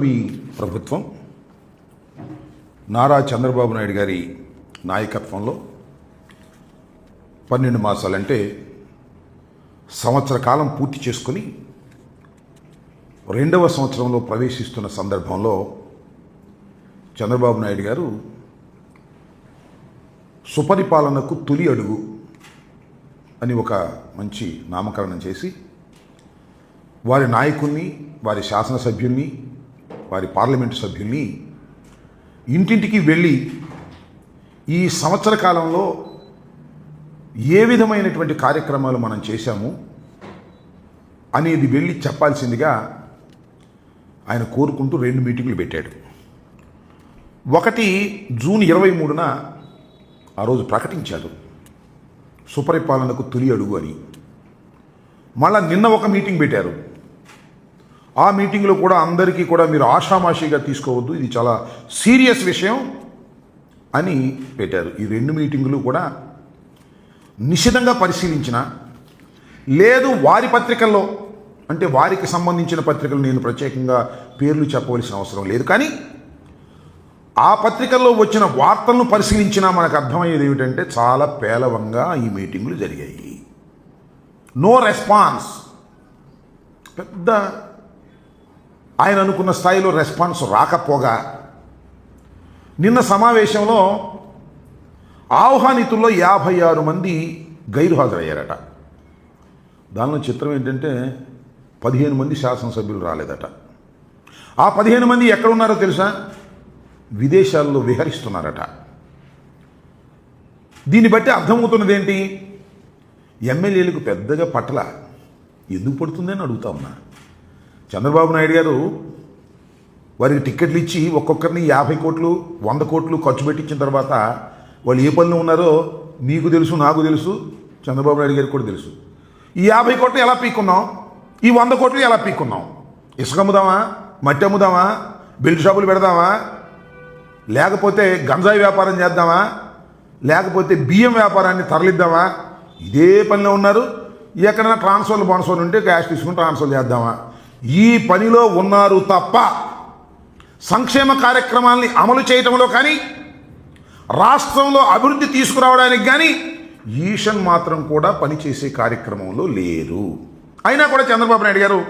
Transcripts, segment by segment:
మీ ప్రభుత్వం నారా చంద్రబాబు నాయుడు గారి నాయకత్వంలో 12 మాసాలంటే సంవత్సర కాలం పూర్తి చేసుకొని 2వ సంవత్సరంలో ప్రవేశిస్తున్న సందర్భంలో చంద్రబాబు నాయుడు గారు సుపరిపాలనకు తొలి అడుగు అని ఒక మంచి నామకరణం చేసి వారి నాయకుల్ని, వారి శాసనసభ్యుల్ని, వారి పార్లమెంటు సభ్యుల్ని ఇంటింటికి వెళ్ళి ఈ సంవత్సర కాలంలో ఏ విధమైనటువంటి కార్యక్రమాలు మనం చేశాము అనేది వెళ్ళి చెప్పాల్సిందిగా ఆయన కోరుకుంటూ 2 మీటింగులు పెట్టాడు. ఒకటి జూన్ 23న ఆ రోజు ప్రకటించాడు సుపరిపాలనకు తొలి అడుగు అని. మళ్ళా నిన్న ఒక మీటింగ్ పెట్టారు. ఆ మీటింగ్లో కూడా అందరికీ కూడా మీరు ఆషామాషిగా తీసుకోవద్దు, ఇది చాలా సీరియస్ విషయం అని పెట్టారు. ఈ 2 మీటింగులు కూడా నిశితంగా పరిశీలించిన లేదు వారి పత్రికల్లో, అంటే వారికి సంబంధించిన పత్రికలు నేను ప్రత్యేకంగా పేర్లు చెప్పవలసిన అవసరం లేదు, కానీ ఆ పత్రికల్లో వచ్చిన వార్తలను పరిశీలించినా మనకు అర్థమయ్యేది ఏమిటంటే చాలా పేలవంగా ఈ మీటింగులు జరిగాయి. No response. పెద్ద ఆయన అనుకున్న స్థాయిలో రెస్పాన్స్ రాకపోగా నిన్న సమావేశంలో ఆహ్వానితుల్లో 56 మంది గైరుహాజరయ్యారట. దానిలో చిత్రం ఏంటంటే 15 మంది శాసనసభ్యులు రాలేదట. ఆ 15 మంది ఎక్కడున్నారో తెలుసా? విదేశాల్లో విహరిస్తున్నారట. దీన్ని బట్టి అర్థమవుతున్నది ఏంటి? ఎమ్మెల్యేలకు పెద్దగా పట్ల ఎందుకు పడుతుందని అడుగుతా ఉన్నా. చంద్రబాబు నాయుడు గారు వారికి టిక్కెట్లు ఇచ్చి ఒక్కొక్కరిని 50 కోట్లు 100 కోట్లు ఖర్చు పెట్టించిన తర్వాత వాళ్ళు ఏ పనిలో ఉన్నారో మీకు తెలుసు, నాకు తెలుసు, చంద్రబాబు నాయుడు గారికి కూడా తెలుసు. ఈ 50 కోట్లు ఎలా పీక్కున్నాం, ఈ 100 కోట్లు ఎలా పీక్కున్నాం? ఇసుక అమ్ముదామా, మట్టి అమ్ముదామా, బెల్ట్ షాపులు పెడదామా, లేకపోతే గంజాయి వ్యాపారం చేద్దామా, లేకపోతే బియ్యం వ్యాపారాన్ని తరలిద్దామా? ఇదే పనిలో ఉన్నారు. ఎక్కడైనా ట్రాన్స్ఫర్లు బోనస్ఫర్లు ఉంటే క్యాష్ తీసుకుని ట్రాన్స్ఫర్ చేద్దామా? ఈ పనిలో ఉన్నారు తప్ప సంక్షేమ కార్యక్రమాల్ని అమలు చేయటంలో కానీ, రాష్ట్రంలో అభివృద్ధి తీసుకురావడానికి కానీ ఈషన్ మాత్రం కూడా పనిచేసే కార్యక్రమంలో లేరు. అయినా కూడా చంద్రబాబు నాయుడు గారు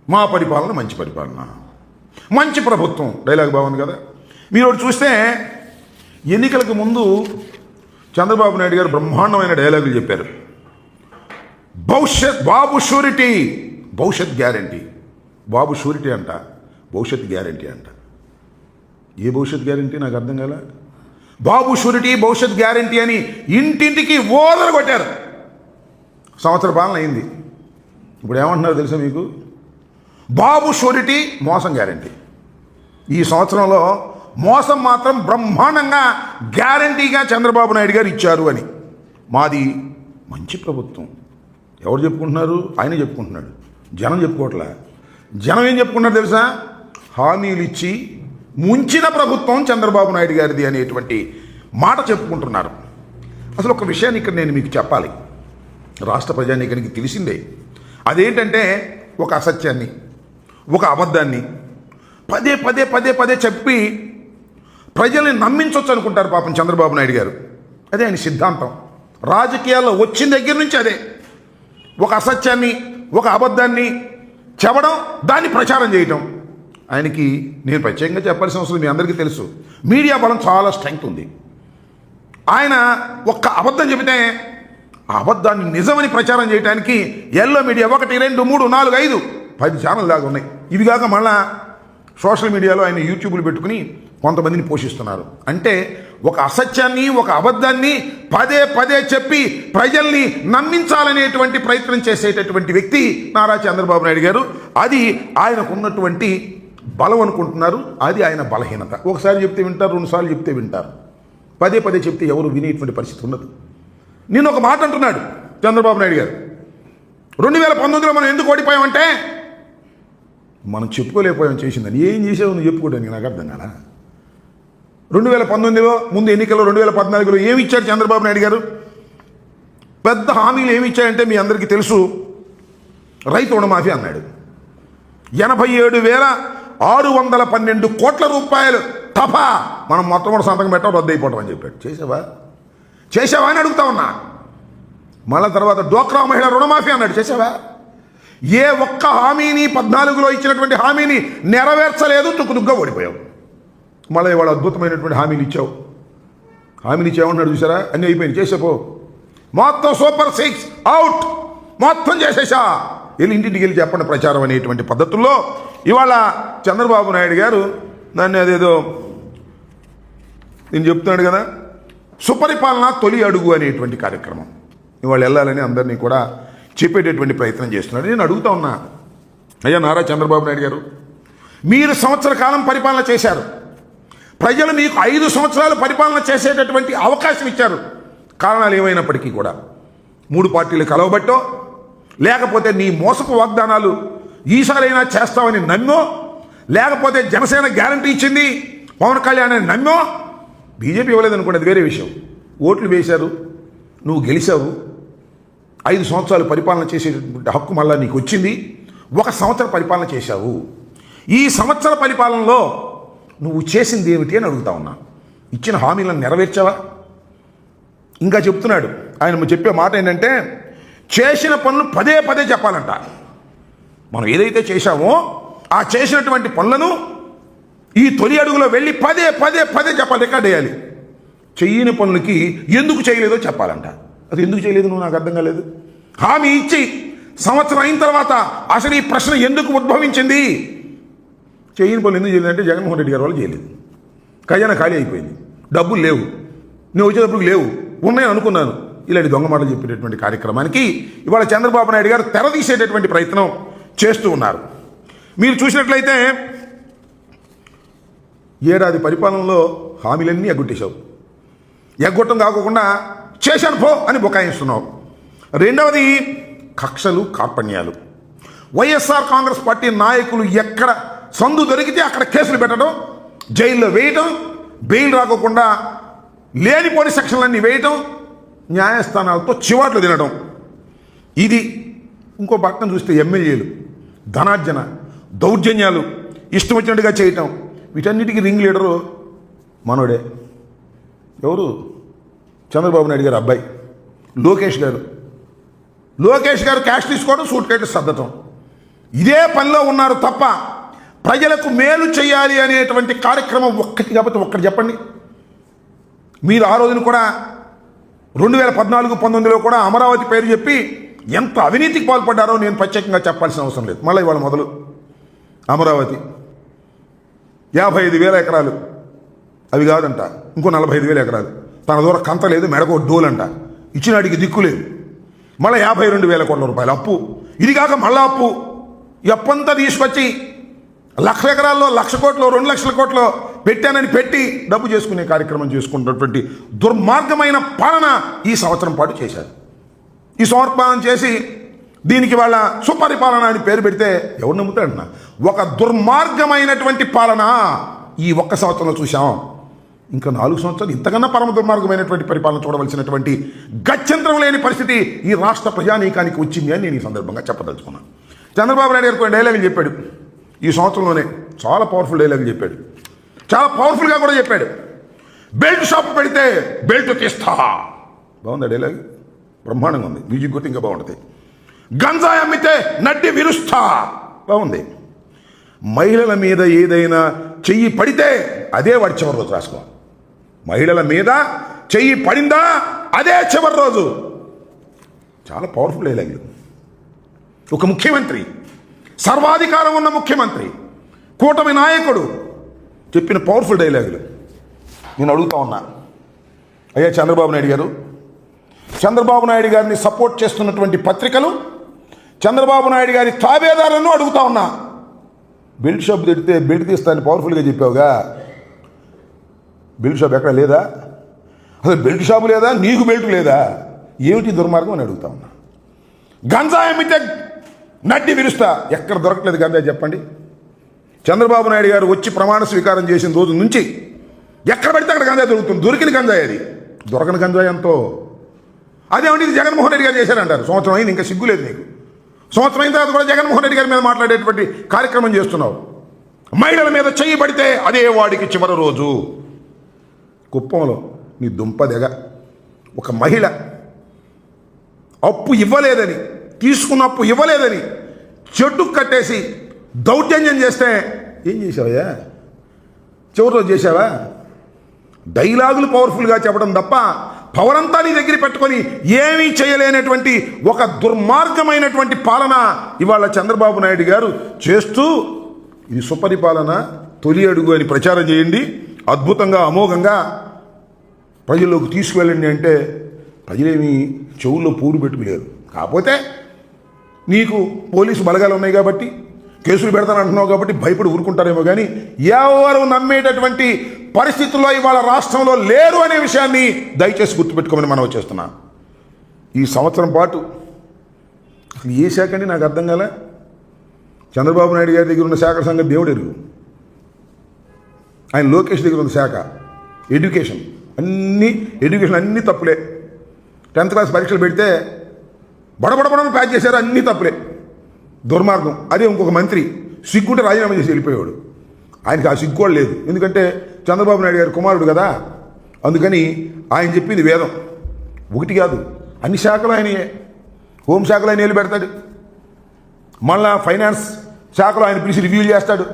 మా పరిపాలన మంచి పరిపాలన, మంచి ప్రభుత్వం డైలాగ్ బాగుంది కదా. మీరు ఒకటి చూస్తే ఎన్నికలకు ముందు చంద్రబాబు నాయుడు గారు బ్రహ్మాండమైన డైలాగులు చెప్పారు. బాబు షూరిటీ, భవిష్యత్ గ్యారంటీ. బాబు షూరిటీ అంట, భవిష్యత్ గ్యారంటీ అంట. ఏ భవిష్యత్ గ్యారంటీ నాకు అర్థం కాల. బాబు షూరిటీ, భవిష్యత్ గ్యారంటీ అని ఇంటింటికి ఓదలు కొట్టారు. సంవత్సర పాలన అయింది. ఇప్పుడు ఏమంటున్నారు తెలుసా మీకు? బాబు షూరిటీ, మోసం గ్యారంటీ. ఈ సంవత్సరంలో మోసం మాత్రం బ్రహ్మాండంగా గ్యారంటీగా చంద్రబాబు నాయుడు గారు ఇచ్చారు అని. మాది మంచి ప్రభుత్వం. ఎవరు చెప్పుకుంటున్నారు? ఆయన చెప్పుకుంటున్నాడు, జనం చెప్పుకోవట్లే. జనం ఏం చెప్పుకున్నారు తెలుసా? హామీలు ఇచ్చి ముంచిన ప్రభుత్వం చంద్రబాబు నాయుడు గారిది అనేటువంటి మాట చెప్పుకుంటున్నారు. అసలు ఒక విషయాన్ని ఇక్కడ నేను మీకు చెప్పాలి. రాష్ట్ర ప్రజానీకానికి తెలిసిందే. అదేంటంటే ఒక అసత్యాన్ని, ఒక అబద్ధాన్ని పదే పదే పదే పదే చెప్పి ప్రజల్ని నమ్మించవచ్చు అనుకుంటారు పాపం చంద్రబాబు నాయుడు గారు. అదే ఆయన సిద్ధాంతం. రాజకీయాల్లో వచ్చిన దగ్గర నుంచి అదే. ఒక అసత్యాన్ని, ఒక అబద్ధాన్ని చెప్పడం, దాన్ని ప్రచారం చేయటం. ఆయనకి నేను ప్రత్యేకంగా చెప్పాల్సిన అవసరం మీ అందరికీ తెలుసు. మీడియా బలం చాలా స్ట్రెంగ్త్ ఉంది. ఆయన ఒక్క అబద్ధం చెబితే ఆ అబద్ధాన్ని నిజమని ప్రచారం చేయడానికి ఎల్లో మీడియా 1 2 3 4 5 10 ఛానల్ దాకా ఉన్నాయి. ఇవి కాక మళ్ళా సోషల్ మీడియాలో ఆయన యూట్యూబ్లు పెట్టుకుని కొంతమందిని పోషిస్తున్నారు. అంటే ఒక అసత్యాన్ని, ఒక అబద్ధాన్ని పదే పదే చెప్పి ప్రజల్ని నమ్మించాలనేటువంటి ప్రయత్నం చేసేటటువంటి వ్యక్తి నారా చంద్రబాబు నాయుడు గారు. అది ఆయనకున్నటువంటి బలం అనుకుంటున్నారు. అది ఆయన బలహీనత. ఒకసారి చెప్తే వింటారు, 2 సార్లు చెప్తే వింటారు. పదే పదే చెప్తే ఎవరు వినేటువంటి పరిస్థితి ఉండదు. నేను ఒక మాట అంటున్నాడు చంద్రబాబు నాయుడు గారు. 2019లో మనం ఎందుకు ఓడిపోయామంటే మనం చెప్పుకోలేకపోయాం చేసిందని. ఏం చేసావు నువ్వు చెప్పుకోవడానికి? నాకు అర్థం కదా. 2019లో ముందు ఎన్నికల్లో 2014లో ఏమి ఇచ్చాడు చంద్రబాబు నాయుడు గారు? పెద్ద హామీలు ఏమి ఇచ్చాయంటే మీ అందరికీ తెలుసు. రైతు రుణమాఫీ అన్నాడు. 87,612 కోట్ల రూపాయలు తఫా మనం మొట్టమొదటి సంతకం పెట్టడం రద్దు అయిపోవడం అని చెప్పాడు. చేసావా అని అడుగుతా ఉన్నా. మళ్ళా తర్వాత డ్వాక్రా మహిళా రుణమాఫీ అన్నాడు. చేసావా? ఏ ఒక్క హామీని 14లో ఇచ్చినటువంటి హామీని నెరవేర్చలేదు. తుక్కుతుగ్గా ఓడిపోయావు. మళ్ళీ ఇవాళ అద్భుతమైనటువంటి హామీలు ఇచ్చామన్నాడు. చూసారా? అన్నీ అయిపోయింది. చేసేపో మొత్తం సూపర్ 6 అవుట్ మొత్తం చేసేసా. ఇంటింటికి వెళ్ళి చెప్పండి ప్రచారం అనేటువంటి పద్ధతుల్లో ఇవాళ చంద్రబాబు నాయుడు గారు దాన్ని అదేదో నేను చెప్తున్నాడు కదా, సుపరిపాలన తొలి అడుగు అనేటువంటి కార్యక్రమం ఇవాళ వెళ్ళాలని అందరినీ కూడా చెప్పేటటువంటి ప్రయత్నం చేస్తున్నాడు. నేను అడుగుతా ఉన్నా, అయ్యా నారా చంద్రబాబు నాయుడు గారు, మీరు సంవత్సర కాలం పరిపాలన చేశారు. ప్రజలు మీకు 5 సంవత్సరాలు పరిపాలన చేసేటటువంటి అవకాశం ఇచ్చారు. కారణాలు ఏమైనప్పటికీ కూడా 3 పార్టీలు కలవబట్టో, లేకపోతే నీ మోసపు వాగ్దానాలు ఈసారైనా చేస్తామని నమ్మో, లేకపోతే జనసేన గ్యారంటీ ఇచ్చింది పవన్ కళ్యాణ్ అని నమ్మో, బీజేపీ ఇవ్వలేదనుకోండి, అది వేరే విషయం. ఓట్లు వేశారు, నువ్వు గెలిచావు, 5 సంవత్సరాలు పరిపాలన చేసేటటువంటి హక్కు మళ్ళీ నీకు వచ్చింది. 1 సంవత్సరం పరిపాలన చేశావు. ఈ సంవత్సర పరిపాలనలో నువ్వు చేసింది ఏమిటి అని అడుగుతా ఉన్నా. ఇచ్చిన హామీలను నెరవేర్చావా? ఇంకా చెప్తున్నాడు ఆయన. చెప్పే మాట ఏంటంటే, చేసిన పనులు పదే పదే చెప్పాలంట. మనం ఏదైతే చేశామో ఆ చేసినటువంటి పనులను ఈ తొలి అడుగులో వెళ్ళి పదే పదే పదే చెప్పాలి, రికార్డ్ వేయాలి. చెయ్యని పనులకి ఎందుకు చేయలేదో చెప్పాలంట. అది ఎందుకు చేయలేదు నువ్వు నాకు అర్థం కాలేదు. హామీ ఇచ్చి సంవత్సరం అయిన తర్వాత అసలు ఈ ప్రశ్న ఎందుకు ఉద్భవించింది? చేయని పనులు ఎందుకు చేయలేదంటే జగన్మోహన్ రెడ్డి గారి వాళ్ళు చేయలేదు. ఖజానా ఖాళీ అయిపోయింది, డబ్బులు లేవు, నేను వచ్చేటప్పుడు లేవు, ఉన్నాయని అనుకున్నాను. ఇలాంటి దొంగ మాటలు చెప్పేటటువంటి కార్యక్రమానికి ఇవాళ చంద్రబాబు నాయుడు గారు తెరదీసేటటువంటి ప్రయత్నం చేస్తూ ఉన్నారు. మీరు చూసినట్లయితే ఏడాది పరిపాలనలో హామీలన్నీ ఎగ్గొట్టేశావు. ఎగ్గొట్టం కాకుండా చేశాను పో అని బుకాయిస్తున్నావు. రెండవది కక్షలు కార్పణ్యాలు. వైఎస్ఆర్ కాంగ్రెస్ పార్టీ నాయకులు ఎక్కడ సందు దొరికితే అక్కడ కేసులు పెట్టడం, జైల్లో వేయటం, బెయిల్ రాకోకుండా లేనిపోని సెక్షన్లన్నీ వేయటం, న్యాయస్థానాలతో చివాట్లు తినడం. ఇది ఇంకో పక్కన చూస్తే ఎమ్మెల్యేలు ధనార్జన, దౌర్జన్యాలు ఇష్టం వచ్చినట్టుగా చేయటం. వీటన్నిటికీ రింగ్ లీడరు మనోడే. ఎవరు? చంద్రబాబు నాయుడు గారు అబ్బాయి లోకేష్ గారు. లోకేష్ గారు క్యాష్ తీసుకోవడం, సూట్ కేసు సర్దటం, ఇదే పనిలో ఉన్నారు తప్ప ప్రజలకు మేలు చేయాలి అనేటువంటి కార్యక్రమం ఒక్కటి కాబట్టి ఒక్కటి చెప్పండి. మీరు ఆ రోజున కూడా 2014-19లో కూడా అమరావతి పేరు చెప్పి ఎంత అవినీతికి పాల్పడ్డారో నేను ప్రత్యేకంగా చెప్పాల్సిన అవసరం లేదు. మళ్ళీ ఇవాళ మొదలు అమరావతి 55,000 ఎకరాలు, అవి కాదంట ఇంకో 45,000 ఎకరాలు. తన దూరం కంత లేదు, మెడకో డోలంట, ఇచ్చినాడికి దిక్కు లేదు. మళ్ళీ 52,000 కోట్ల రూపాయలు అప్పు. ఇది కాక మళ్ళా అప్పు. ఈ అప్పంతా తీసుకొచ్చి 1,00,000 ఎకరాల్లో 1,00,000 కోట్లు 2,00,000 కోట్లు పెట్టానని పెట్టి డబ్బు చేసుకునే కార్యక్రమం చేసుకున్నటువంటి దుర్మార్గమైన పాలన ఈ సంవత్సరం పాటు చేశారు. ఈ సమర్పణం చేసి దీనికి వాళ్ళ సుపరిపాలన అని పేరు పెడితే ఎవరు నమ్ముతాడన్నా? ఒక దుర్మార్గమైనటువంటి పాలన ఈ 1 సంవత్సరంలో చూసాం. ఇంకా 4 సంవత్సరాలు ఇంతకన్నా పరమ దుర్మార్గమైనటువంటి పరిపాలన చూడవలసినటువంటి గత్యంతరం లేని పరిస్థితి ఈ రాష్ట్ర ప్రజానీకానికి వచ్చింది అని నేను ఈ సందర్భంగా చెప్పదలుచుకున్నాను. చంద్రబాబు నాయుడు గారు కొన్ని డైలాగులు చెప్పాడు ఈ సంవత్సరంలోనే. చాలా పవర్ఫుల్ డైలాగులు చెప్పాడు, చాలా పవర్ఫుల్గా కూడా చెప్పాడు. బెల్ట్ షాప్ పెడితే బెల్ట్ తీస్తా. బాగుంది డైలాగ్, బ్రహ్మాండంగా ఉంది. మ్యూజిక్ కొట్టి ఇంకా బాగుంటుంది. గంజాయి అమ్మితే నడ్డి విరుస్తా. బాగుంది. మహిళల మీద ఏదైనా చెయ్యి పడితే అదే వాడి చివరి రోజు రాసుకోవాలి. మహిళల మీద చెయ్యి పడిందా అదే చివరి రోజు. చాలా పవర్ఫుల్ డైలాగులు. ఒక ముఖ్యమంత్రి, సర్వాధికారం ఉన్న ముఖ్యమంత్రి, కూటమి నాయకుడు చెప్పిన పవర్ఫుల్ డైలాగులు. నేను అడుగుతా ఉన్నా, అయ్యా చంద్రబాబు నాయుడు గారు, చంద్రబాబు నాయుడు గారిని సపోర్ట్ చేస్తున్నటువంటి పత్రికలు, చంద్రబాబు నాయుడు గారి తాబేదారులను అడుగుతా ఉన్నా, బెల్ట్ షాప్ తిడితే బెల్ట్ తీస్తానని పవర్ఫుల్గా చెప్పావుగా, బెల్ట్ షాప్ ఎక్కడ లేదా? అసలు బెల్ట్ షాపు లేదా? నీకు బెల్ట్ లేదా? ఏమిటి దుర్మార్గం అని అడుగుతా ఉన్నా. గంజాయి అమ్మితే నడ్డి విరుస్తా. ఎక్కడ దొరకలేదు గంజాయి చెప్పండి. చంద్రబాబు నాయుడు గారు వచ్చి ప్రమాణ స్వీకారం చేసిన రోజు నుంచి ఎక్కడ పడితే అక్కడ గంజాయి దొరుకుతుంది. దొరికిన గంజాయి అది, దొరకని గంజాయి ఎంతో. అదేమిటి ఇది జగన్మోహన్ రెడ్డి గారు చేశారంటారు. సంవత్సరం అయింది, ఇంకా సిగ్గులేదు నీకు. సంవత్సరం అయిన తర్వాత కూడా జగన్మోహన్ రెడ్డి గారి మీద మాట్లాడేటువంటి కార్యక్రమం చేస్తున్నావు. మహిళల మీద చెయ్యి పడితే అదే వాడికి చివరి రోజు. కుప్పంలో నీ దుంపదెగ ఒక మహిళ అప్పు ఇవ్వలేదని, తీసుకున్న అప్పు ఇవ్వలేదని చెట్టు కట్టేసి దౌర్జన్యం చేస్తే ఏం చేసావయ్యా? చివరి రోజు చేసావా? డైలాగులు పవర్ఫుల్గా చెప్పడం తప్ప పవర్ అంతా నీ దగ్గర పెట్టుకొని ఏమీ చేయలేనటువంటి ఒక దుర్మార్గమైనటువంటి పాలన ఇవాళ చంద్రబాబు నాయుడు గారు చేస్తూ, ఇది సుపరిపాలన తొలి అడుగు అని ప్రచారం చేయండి, అద్భుతంగా అమోఘంగా ప్రజల్లోకి తీసుకువెళ్ళండి అంటే ప్రజలేమి చెవుల్లో పూరు పెట్టుకోలేరు. కాకపోతే నీకు పోలీసు బలగాలు ఉన్నాయి కాబట్టి, కేసులు పెడతానంటున్నావు కాబట్టి భయపడి ఊరుకుంటారేమో కానీ ఎవరు నమ్మేటటువంటి పరిస్థితుల్లో ఇవాళ రాష్ట్రంలో లేరు అనే విషయాన్ని దయచేసి గుర్తుపెట్టుకోమని మనం చేస్తున్నాం. ఈ సంవత్సరం పాటు అసలు ఏ శాఖ అండి నాకు అర్థం కాలే. చంద్రబాబు నాయుడు గారి దగ్గర ఉన్న శాఖల సంగతి దేవుడు ఎరుగు. ఆయన లోకేష్ దగ్గర ఉన్న శాఖ ఎడ్యుకేషన్, అన్నీ తప్పులే. 10th క్లాస్ పరీక్షలు పెడితే బడబడబడని ప్యాచ్ చేశారు, అన్నీ తప్పులే, దుర్మార్గం. అదే ఇంకొక మంత్రి సిగ్గుంటే రాజీనామా చేసి వెళ్ళిపోయాడు. ఆయనకి ఆ సిగ్గు కూడా లేదు, ఎందుకంటే చంద్రబాబు నాయుడు గారి కుమారుడు కదా. అందుకని ఆయన చెప్పింది వేదం. ఒకటి కాదు, అన్ని శాఖలు ఆయనయే. హోంశాఖలో ఆయన వెళ్ళి పెడతాడు, మళ్ళా ఫైనాన్స్ శాఖలో ఆయన పిలిచి రివ్యూ చేస్తాడు,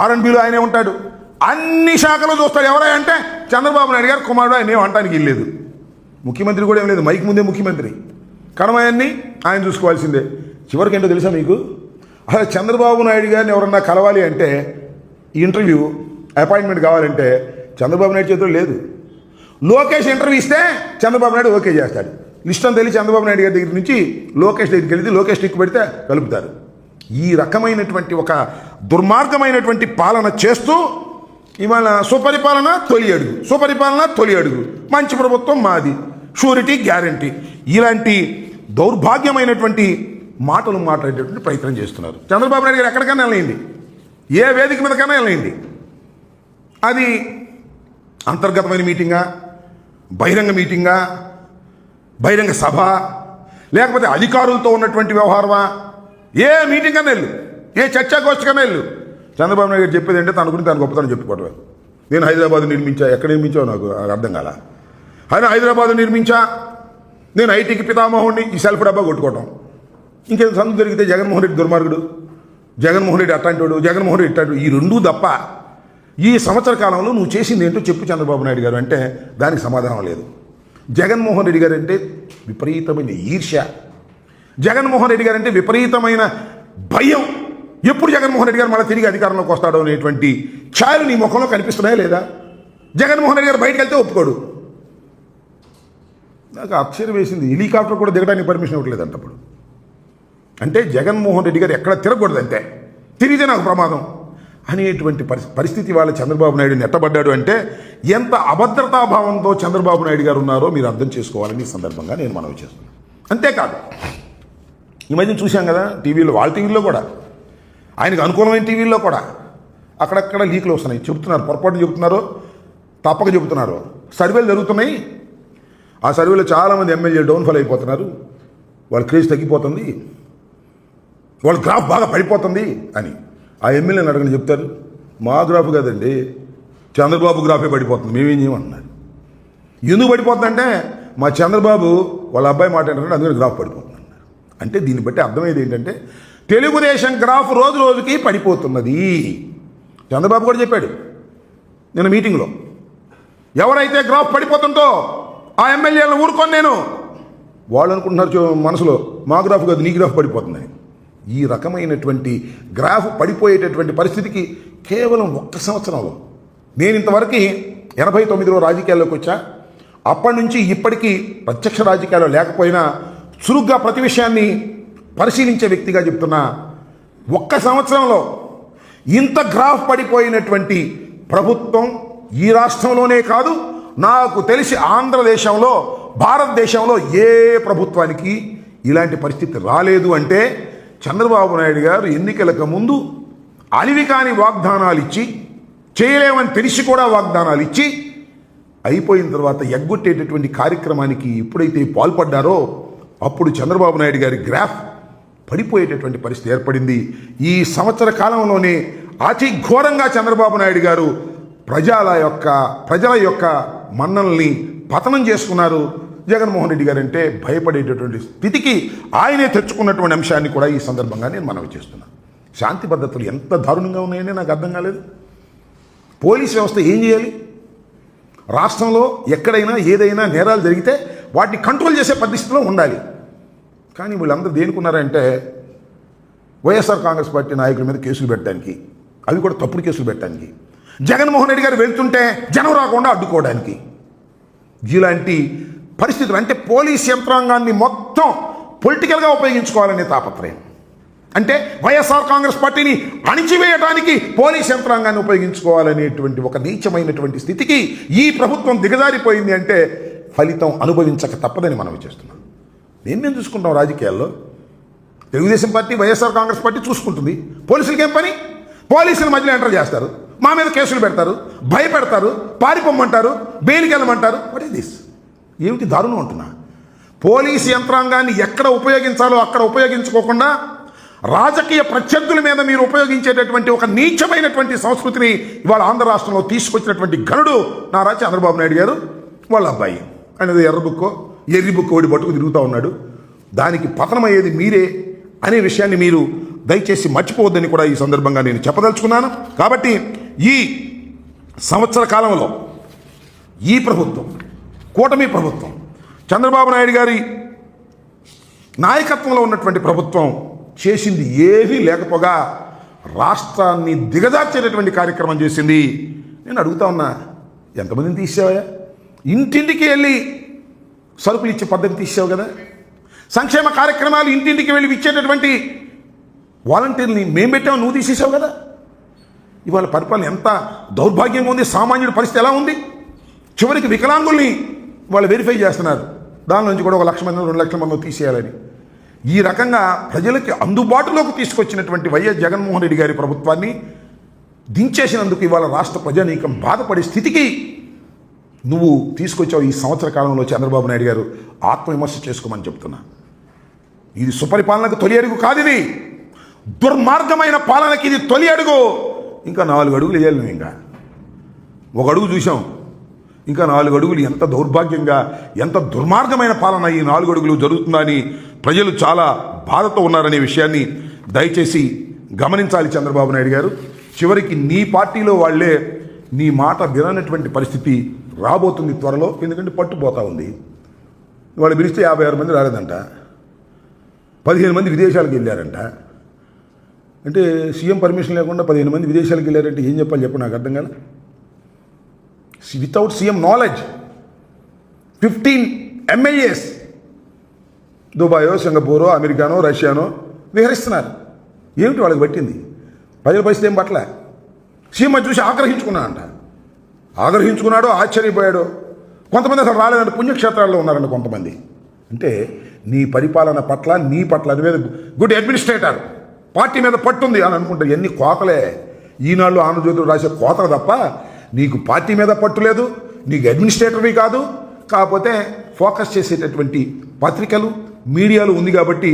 R&Bలో ఆయనే ఉంటాడు, అన్ని శాఖలు చూస్తాడు. ఎవరైనా అంటే చంద్రబాబు నాయుడు గారు కుమారుడు, ఆయన ఏం అనటానికి వెళ్ళలేదు. ముఖ్యమంత్రి కూడా ఏం లేదు, మైక్ ముందే ముఖ్యమంత్రి, కడమయన్ని ఆయన చూసుకోవాల్సిందే. చివరికి ఏంటో తెలుసా మీకు? అసలు చంద్రబాబు నాయుడు గారిని ఎవరన్నా కలవాలి అంటే, ఇంటర్వ్యూ అపాయింట్మెంట్ కావాలంటే చంద్రబాబు నాయుడు చేతిలో లేదు. లోకేష్ ఇంటర్వ్యూ ఇస్తే చంద్రబాబు నాయుడు ఓకే చేస్తాడు. లిస్ట్ అంతా తెలిసి చంద్రబాబు నాయుడు గారి దగ్గర నుంచి లోకేష్ దగ్గరికి వెళితే లోకేష్ టిక్ పెడితే కలుపుతారు. ఈ రకమైనటువంటి ఒక దుర్మార్గమైనటువంటి పాలన చేస్తూ ఇవాళ సుపరిపాలన తొలి అడుగు, మంచి ప్రభుత్వం మాది, షూరిటీ గ్యారంటీ, ఇలాంటి దౌర్భాగ్యమైనటువంటి మాటలు మాట్లాడేటువంటి ప్రయత్నం చేస్తున్నారు. చంద్రబాబు నాయుడు గారు ఎక్కడికైనా వెళ్ళండి, ఏ వేదిక మీదకైనా వెళ్ళండి, అది అంతర్గతమైన మీటింగా, బహిరంగ మీటింగా, బహిరంగ సభ, లేకపోతే అధికారులతో ఉన్నటువంటి వ్యవహారమా, ఏ మీటింగ్ కన్నా వెళ్ళు, ఏ చర్చాగోష్ఠి కన్నా వెళ్ళు, చంద్రబాబు నాయుడు గారు చెప్పేది అంటే తన గురించి తన గొప్పతనం చెప్పుకోవడం. నేను హైదరాబాద్ నిర్మించా, ఎక్కడ నిర్మించావు నాకు అర్థం కాల. ఆయన హైదరాబాద్ నిర్మించా, నేను ఐటీకి పితామహుడిని, ఈ సెల్ఫ్ డబ్బా కొట్టుకోవటం. ఇంకేం సందు దొరికితే జగన్మోహన్ రెడ్డి దుర్మార్గుడు, జగన్మోహన్ రెడ్డి అట్లాంటివాడు, జగన్మోహన్ రెడ్డి ఇట్టాడు, ఈ రెండూ తప్ప ఈ సంవత్సర కాలంలో నువ్వు చేసింది ఏంటో చెప్పు చంద్రబాబు నాయుడు గారు అంటే దానికి సమాధానం లేదు. జగన్మోహన్ రెడ్డి గారు అంటే విపరీతమైన ఈర్ష్య, జగన్మోహన్ రెడ్డి గారు అంటే విపరీతమైన భయం. ఎప్పుడు జగన్మోహన్ రెడ్డి గారు మళ్ళీ తిరిగి అధికారంలోకి వస్తాడో అనేటువంటి ఛాయలు నీ ముఖంలో కనిపిస్తున్నాయా లేదా? జగన్మోహన్ రెడ్డి గారు బయటకు వెళ్తే ఒప్పుకోడు. నాకు ఆశ్చర్యం వేసింది, హెలికాప్టర్ కూడా దిగడానికి పర్మిషన్ ఇవ్వట్లేదంట. అప్పుడు అంటే జగన్మోహన్ రెడ్డి గారు ఎక్కడ తిరగకూడదంటే, తిరిగితే నాకు ప్రమాదం అనేటువంటి పరిస్థితి వాళ్ళ చంద్రబాబు నాయుడు నెట్టబడ్డాడు అంటే ఎంత అభద్రతాభావంతో చంద్రబాబు నాయుడు గారు ఉన్నారో మీరు అర్థం చేసుకోవాలని ఈ సందర్భంగా నేను మనవి చేస్తున్నాను. అంతేకాదు, ఈ మధ్యన చూశాం కదా టీవీలో, వాళ్ళ టీవీల్లో కూడా, ఆయనకు అనుకూలమైన టీవీల్లో కూడా అక్కడక్కడ లీకులు వస్తున్నాయి. చెబుతున్నారు, పొరపాటు చెబుతున్నారు, తప్పక చెబుతున్నారు. సర్వేలు జరుగుతున్నాయి, ఆ సర్వేలో చాలామంది ఎమ్మెల్యే డౌన్ఫాల్ అయిపోతున్నారు, వాళ్ళ క్రేజ్ తగ్గిపోతుంది, వాళ్ళ గ్రాఫ్ బాగా పడిపోతుంది అని. ఆ ఎమ్మెల్యేని అడగని చెప్తారు, మా గ్రాఫ్ కాదండి, చంద్రబాబు గ్రాఫే పడిపోతుంది, మేమేం చేయమంటున్నారు. ఎందుకు పడిపోతుందంటే మా చంద్రబాబు వాళ్ళ అబ్బాయి మాట ఏంటంటే అందుకని గ్రాఫ్ పడిపోతుంది అన్నారు. అంటే దీన్ని బట్టి అర్థమయ్యేది ఏంటంటే తెలుగుదేశం గ్రాఫ్ రోజు రోజుకి పడిపోతున్నది. చంద్రబాబు కూడా చెప్పాడు నిన్న మీటింగ్లో, ఎవరైతే గ్రాఫ్ పడిపోతుందో ఆ ఎమ్మెల్యేలను ఊరుకొని నేను, వాళ్ళు అనుకుంటున్నారు మనసులో మా గ్రాఫ్ కాదు నీ గ్రాఫ్ పడిపోతుందని. ఈ రకమైనటువంటి గ్రాఫ్ పడిపోయేటటువంటి పరిస్థితికి కేవలం 1 సంవత్సరంలో, నేను ఇంతవరకు 89లో రాజకీయాల్లోకి వచ్చా, అప్పటి నుంచి ఇప్పటికీ ప్రత్యక్ష రాజకీయాల్లో లేకపోయినా చురుగ్గా ప్రతి విషయాన్ని పరిశీలించే వ్యక్తిగా చెప్తున్నా, 1 సంవత్సరంలో ఇంత గ్రాఫ్ పడిపోయినటువంటి ప్రభుత్వం ఈ రాష్ట్రంలోనే కాదు, నాకు తెలిసి ఆంధ్రదేశంలో, భారతదేశంలో ఏ ప్రభుత్వానికి ఇలాంటి పరిస్థితి రాలేదు. అంటే చంద్రబాబు నాయుడు గారు ఎన్నికలకు ముందు అలివి కాని వాగ్దానాలు ఇచ్చి, చేయలేమని తెలిసి కూడా వాగ్దానాలు ఇచ్చి, అయిపోయిన తర్వాత ఎగ్గొట్టేటటువంటి కార్యక్రమానికి ఎప్పుడైతే పాల్పడ్డారో అప్పుడు చంద్రబాబు నాయుడు గారి గ్రాఫ్ పడిపోయేటటువంటి పరిస్థితి ఏర్పడింది. ఈ సంవత్సర కాలంలోనే అతి ఘోరంగా చంద్రబాబు నాయుడు గారు ప్రజల యొక్క మన్నల్ని పతనం చేసుకున్నారు. జగన్మోహన్ రెడ్డి గారు అంటే భయపడేటటువంటి స్థితికి ఆయనే తెచ్చుకున్నటువంటి అంశాన్ని కూడా ఈ సందర్భంగా నేను మనవి చేస్తున్నాను. శాంతి భద్రతలు ఎంత దారుణంగా ఉన్నాయని నాకు అర్థం కాలేదు. పోలీస్ వ్యవస్థ ఏం చేయాలి? రాష్ట్రంలో ఎక్కడైనా ఏదైనా నేరాలు జరిగితే వాటిని కంట్రోల్ చేసే పరిస్థితిలో ఉండాలి. కానీ వీళ్ళందరూ దేనికున్నారంటే వైఎస్ఆర్ కాంగ్రెస్ పార్టీ నాయకుల మీద కేసులు పెట్టడానికి, అవి కూడా తప్పుడు కేసులు పెట్టడానికి, జగన్మోహన్ రెడ్డి గారు వెళ్తుంటే జనం రాకుండా అడ్డుకోవడానికి, ఇలాంటి పరిస్థితులు. అంటే పోలీస్ యంత్రాంగాన్ని మొత్తం పొలిటికల్గా ఉపయోగించుకోవాలనే తాపత్రయం. అంటే వైఎస్ఆర్ కాంగ్రెస్ పార్టీని అణిచివేయడానికి పోలీస్ యంత్రాంగాన్ని ఉపయోగించుకోవాలనేటువంటి ఒక నీచమైనటువంటి స్థితికి ఈ ప్రభుత్వం దిగజారిపోయింది. అంటే ఫలితం అనుభవించక తప్పదని మనం చేస్తున్నాం. మేము చూసుకుంటాం రాజకీయాల్లో. తెలుగుదేశం పార్టీ, వైఎస్ఆర్ కాంగ్రెస్ పార్టీ చూసుకుంటుంది. పోలీసులకి ఏం పని? పోలీసుల మధ్యలో ఎంటర్ చేస్తారు, మా మీద కేసులు పెడతారు, భయపెడతారు, పారిపోమ్మంటారు, బెయిల్కి వెళ్ళమంటారు. What is this? ఏమిటి దారుణం అంటున్నా? పోలీసు యంత్రాంగాన్ని ఎక్కడ ఉపయోగించాలో అక్కడ ఉపయోగించుకోకుండా రాజకీయ ప్రత్యర్థుల మీద మీరు ఉపయోగించేటటువంటి ఒక నీచమైనటువంటి సంస్కృతిని ఇవాళ ఆంధ్ర రాష్ట్రంలో తీసుకొచ్చినటువంటి ఘనుడు నారా చంద్రబాబు నాయుడు గారు, వాళ్ళ అబ్బాయి. అనేది ఎర్రి బుక్ ఓడి పట్టుకు తిరుగుతూ ఉన్నాడు. దానికి పతనమయ్యేది మీరే అనే విషయాన్ని మీరు దయచేసి మర్చిపోవద్దని కూడా ఈ సందర్భంగా నేను చెప్పదలుచుకున్నాను. కాబట్టి ఈ సంవత్సర కాలంలో ఈ ప్రభుత్వం, కూటమి ప్రభుత్వం, చంద్రబాబు నాయుడు గారి నాయకత్వంలో ఉన్నటువంటి ప్రభుత్వం చేసింది ఏమీ లేకపోగా రాష్ట్రాన్ని దిగజార్చేటటువంటి కార్యక్రమం చేసింది. నేను అడుగుతా ఉన్నా, ఎంతమందిని తీసావా? ఇంటింటికి వెళ్ళి సరుకులు ఇచ్చే పద్ధతి తీసావు కదా. సంక్షేమ కార్యక్రమాలు ఇంటింటికి వెళ్ళి ఇచ్చేటటువంటి వాలంటీర్ని మేము పెట్టాము, నువ్వు తీసేసావు కదా. ఇవాళ పరిపాలన ఎంత దౌర్భాగ్యంగా ఉంది, సామాన్యుడి పరిస్థితి ఎలా ఉంది. చివరికి వికలాంగుల్ని వాళ్ళు వెరిఫై చేస్తున్నారు, దాని నుంచి కూడా 1 లక్ష మంది 2 లక్షల మంది తీసేయాలని. ఈ రకంగా ప్రజలకి అందుబాటులోకి తీసుకొచ్చినటువంటి వైఎస్ జగన్మోహన్ రెడ్డి గారి ప్రభుత్వాన్ని దించేసినందుకు ఇవాళ రాష్ట్ర ప్రజానీకం బాధపడే స్థితికి నువ్వు తీసుకొచ్చావు. ఈ సంవత్సర కాలంలో చంద్రబాబు నాయుడు గారు ఆత్మవిమర్శ చేసుకోమని చెప్తున్నా. ఇది సుపరిపాలనకు తొలి అడుగు కాదు, ఇది దుర్మార్గమైన పాలనకి ఇది తొలి అడుగు. ఇంకా 4 అడుగులు వేయాలి. నువ్వు ఇంకా 1 అడుగు చూసాం, ఇంకా 4 అడుగులు. ఎంత దౌర్భాగ్యంగా, ఎంత దుర్మార్గమైన పాలన ఈ 4 అడుగులు జరుగుతుందని ప్రజలు చాలా బాధతో ఉన్నారనే విషయాన్ని దయచేసి గమనించాలి చంద్రబాబు నాయుడు గారు. చివరికి నీ పార్టీలో వాళ్లే నీ మాట విననటువంటి పరిస్థితి రాబోతుంది త్వరలో. ఎందుకంటే పట్టుపోతా ఉంది. వాళ్ళు పిలిస్తే 56 మంది రాలేదంట, 15 మంది విదేశాలకు వెళ్ళారంట. అంటే సీఎం పర్మిషన్ లేకుండా 15 మంది విదేశాలకు వెళ్ళారంటే ఏం చెప్పాలి చెప్పు, నాకు అర్థం కాదు. వితౌట్ సీఎం నాలెడ్జ్ 15 MLAs దుబాయో, సింగపూరో, అమెరికానో, రష్యానో విహరిస్తున్నారు. ఏమిటి వాళ్ళకి పట్టింది? ప్రజల పరిస్థితి ఏం పట్ల? సీఎం చూసి ఆగ్రహించుకున్నాడో ఆశ్చర్యపోయాడో. కొంతమంది అసలు రాలేదంటే పుణ్యక్షేత్రాల్లో ఉన్నారంట కొంతమంది. అంటే నీ పరిపాలన పట్ల, నీ పట్ల అది మీద గుడ్ అడ్మినిస్ట్రేటర్, పార్టీ మీద పట్టుంది అని అనుకుంటే ఎన్ని కోతలే. ఈనాళ్ళు ఆంధ్రజ్యోతులు రాసే కోతలు తప్ప నీకు పార్టీ మీద పట్టు లేదు, నీకు అడ్మినిస్ట్రేటర్వి కాదు. కాకపోతే ఫోకస్ చేసేటటువంటి పత్రికలు, మీడియాలు ఉంది కాబట్టి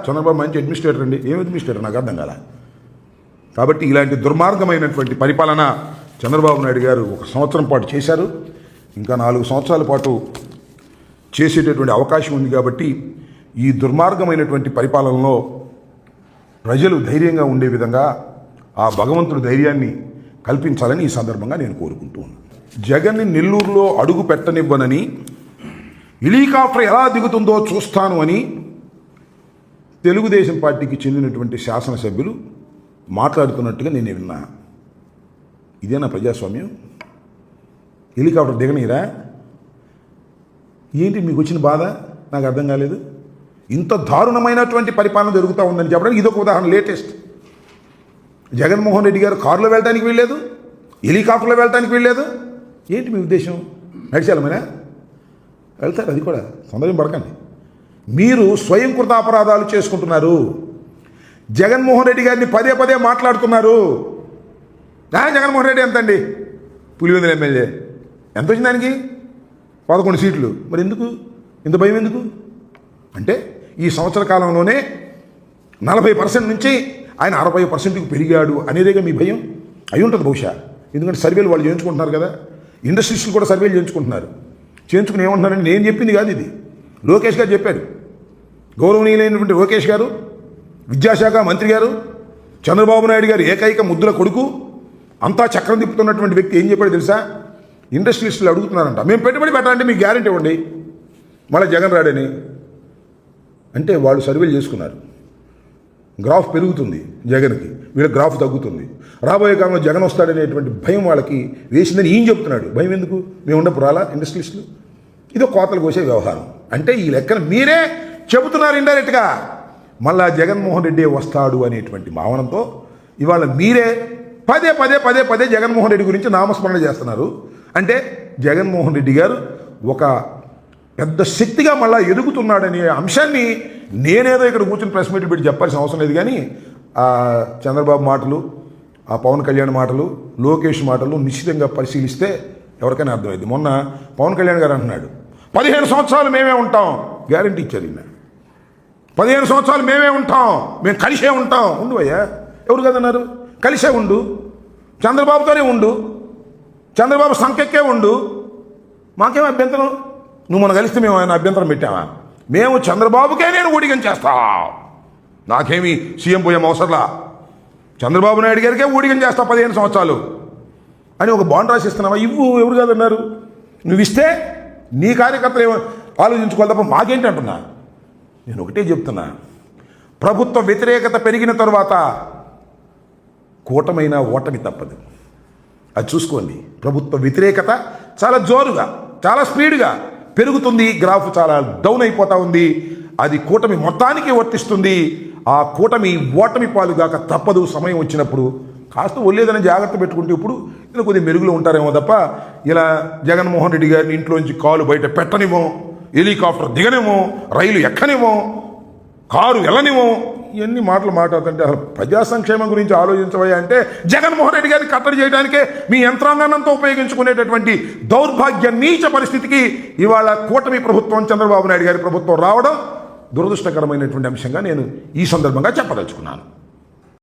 చంద్రబాబు మంచి అడ్మినిస్ట్రేటర్ అండి. ఏం అడ్మినిస్ట్రేటర్ నాకు అర్థం కాల. కాబట్టి ఇలాంటి దుర్మార్గమైనటువంటి పరిపాలన చంద్రబాబు నాయుడు గారు 1 సంవత్సరం పాటు చేశారు. ఇంకా 4 సంవత్సరాల పాటు చేసేటటువంటి అవకాశం ఉంది. కాబట్టి ఈ దుర్మార్గమైనటువంటి పరిపాలనలో ప్రజలు ధైర్యంగా ఉండే విధంగా ఆ భగవంతుడు ధైర్యాన్ని కల్పించాలని ఈ సందర్భంగా నేను కోరుకుంటూ ఉన్నాను. జగన్ని నెల్లూరులో అడుగు పెట్టనివ్వనని, హెలికాప్టర్ ఎలా దిగుతుందో చూస్తాను అని తెలుగుదేశం పార్టీకి చెందినటువంటి శాసనసభ్యులు మాట్లాడుతున్నట్టుగా నేను విన్నా. ఇదేనా ప్రజాస్వామ్యం? హెలికాప్టర్ దిగనీరా? ఏంటి మీకు వచ్చిన బాధ? నాకు అర్థం కాలేదు. ఇంత దారుణమైనటువంటి పరిపాలన జరుగుతూ ఉందని చెప్పడానికి ఇదొక ఉదాహరణ. లేటెస్ట్ జగన్మోహన్ రెడ్డి గారు కారులో వెళ్ళడానికి వీల్లేదు, హెలికాప్టర్లో వెళ్ళడానికి వీల్లేదు. ఏంటి మీ ఉద్దేశం? నడిచాలమైనా వెళ్తారు, అది కూడా తొందరగా పడకండి. మీరు స్వయం కృత అపరాధాలు చేసుకుంటున్నారు. జగన్మోహన్ రెడ్డి గారిని పదే పదే మాట్లాడుతున్నారు. జగన్మోహన్ రెడ్డి ఎంతండి? పులివెందుల ఎమ్మెల్యే ఎంత వచ్చింది దానికి? 11 సీట్లు. మరి ఎందుకు ఇంత భయం? ఎందుకు అంటే ఈ సంవత్సర కాలంలోనే 40% నుంచి ఆయన 60%కి పెరిగాడు అనేదేగా మీ భయం అయి ఉంటుంది బహుశా. ఎందుకంటే సర్వేలు వాళ్ళు చేయించుకుంటున్నారు కదా, ఇండస్ట్రీస్లు కూడా సర్వేలు చేయించుకుంటున్నారు. చేయించుకుని ఏమంటున్నారంటే నేను చెప్పింది కాదు, ఇది లోకేష్ గారు చెప్పాడు. గౌరవనీయులైనటువంటి లోకేష్ గారు, విద్యాశాఖ మంత్రి గారు, చంద్రబాబు నాయుడు గారు ఏకైక ముద్దుల కొడుకు, అంతా చక్రం తిప్పుతున్నటువంటి వ్యక్తి ఏం చెప్పాడు తెలుసా? ఇండస్ట్రియలిస్టులు అడుగుతున్నారంట, మేము పెట్టుబడి పెట్టాలంటే మీకు గ్యారెంటీ ఇవ్వండి, మళ్ళీ జగన్ రాడని. అంటే వాళ్ళు సర్వేలు చేసుకున్నారు, గ్రాఫ్ పెరుగుతుంది జగన్కి, వీళ్ళ గ్రాఫ్ తగ్గుతుంది, రాబోయే కాలంలో జగన్ వస్తాడనేటువంటి భయం వాళ్ళకి వేసిందని ఈయన చెప్తున్నాడు. భయం ఎందుకు? మేము ఉన్నప్పుడు రాలా ఇండస్ట్రియలిస్టులు? ఇదో కోతలు కోసే వ్యవహారం. అంటే ఈ లెక్కన మీరే చెబుతున్నారు ఇండైరెక్ట్గా, మళ్ళా జగన్మోహన్ రెడ్డి వస్తాడు అనేటువంటి భావనతో ఇవాళ మీరే పదే పదే పదే పదే జగన్మోహన్ రెడ్డి గురించి నామస్మరణ చేస్తున్నారు. అంటే జగన్మోహన్ రెడ్డి గారు ఒక పెద్ద శక్తిగా మళ్ళా ఎదుగుతున్నాడనే అంశాన్ని నేనేదో ఇక్కడ కూర్చొని ప్రెస్ మీట్ పెట్టి చెప్పాల్సిన అవసరం లేదు. కానీ ఆ చంద్రబాబు మాటలు, ఆ పవన్ కళ్యాణ్ మాటలు, లోకేష్ మాటలు నిశ్చితంగా పరిశీలిస్తే ఎవరికైనా అర్థమైంది. మొన్న పవన్ కళ్యాణ్ గారు అంటున్నాడు 15 సంవత్సరాలు మేమే ఉంటాం, గ్యారంటీ ఇచ్చారు ఈయన. 15 సంవత్సరాలు మేమే ఉంటాం, మేము కలిసే ఉంటాం. ఉండు అయ్యా, ఎవరు కదన్నారు? కలిసే ఉండు, చంద్రబాబుతోనే ఉండు, చంద్రబాబు సంఖ్యకే ఉండు, మాకేం అభ్యంతరం? నువ్వు మనం కలిస్తే మేము ఆయన అభ్యంతరం పెట్టావా? మేము చంద్రబాబుకే నేను ఊడిగం చేస్తా, నాకేమి సీఎం పోయాం అవసరంలా, చంద్రబాబు నాయుడు గారికే ఊడిగం చేస్తా 15 సంవత్సరాలు అని ఒక బాండ్ రాసిస్తున్నావా? ఇవ్వు, ఎవరు కాదన్నారు? నువ్వు ఇస్తే నీ కార్యకర్తలు ఏమో ఆలోచించుకోవాలి తప్ప మాకేంటి అంటున్నా. నేను ఒకటే చెప్తున్నా, ప్రభుత్వ వ్యతిరేకత పెరిగిన తర్వాత కూటమైన ఓటమి తప్పదు. అది చూసుకోండి. ప్రభుత్వ వ్యతిరేకత చాలా జోరుగా, చాలా స్పీడ్గా పెరుగుతుంది, గ్రాఫ్ చాలా డౌన్ అయిపోతూ ఉంది. అది కూటమి మొత్తానికి వర్తిస్తుంది. ఆ కూటమి ఓటమి పాలుగాక తప్పదు. సమయం వచ్చినప్పుడు కాస్త ఒళ్ళేదని జాగ్రత్త పెట్టుకుంటే ఇప్పుడు ఇలా కొద్దిగా మెరుగులు ఉంటారేమో తప్ప ఇలా జగన్మోహన్ రెడ్డి గారిని ఇంట్లోంచి కాలు బయట పెట్టనివ్వం, హెలికాప్టర్ దిగనేమో, రైలు ఎక్కనేమో, కారు వెళ్ళనివ్వం, ఇవన్నీ మాటలు మాట్లాడుతుంటే అసలు ప్రజా సంక్షేమం గురించి ఆలోచించవయ్యా అంటే జగన్మోహన్ రెడ్డి గారిని కట్టడి చేయడానికే మీ యంత్రాంగానంతా ఉపయోగించుకునేటటువంటి దౌర్భాగ్య నీచ పరిస్థితికి ఇవాళ కూటమి ప్రభుత్వం, చంద్రబాబు నాయుడు గారి ప్రభుత్వం రావడం దురదృష్టకరమైనటువంటి అంశంగా నేను ఈ సందర్భంగా చెప్పదలుచుకున్నాను.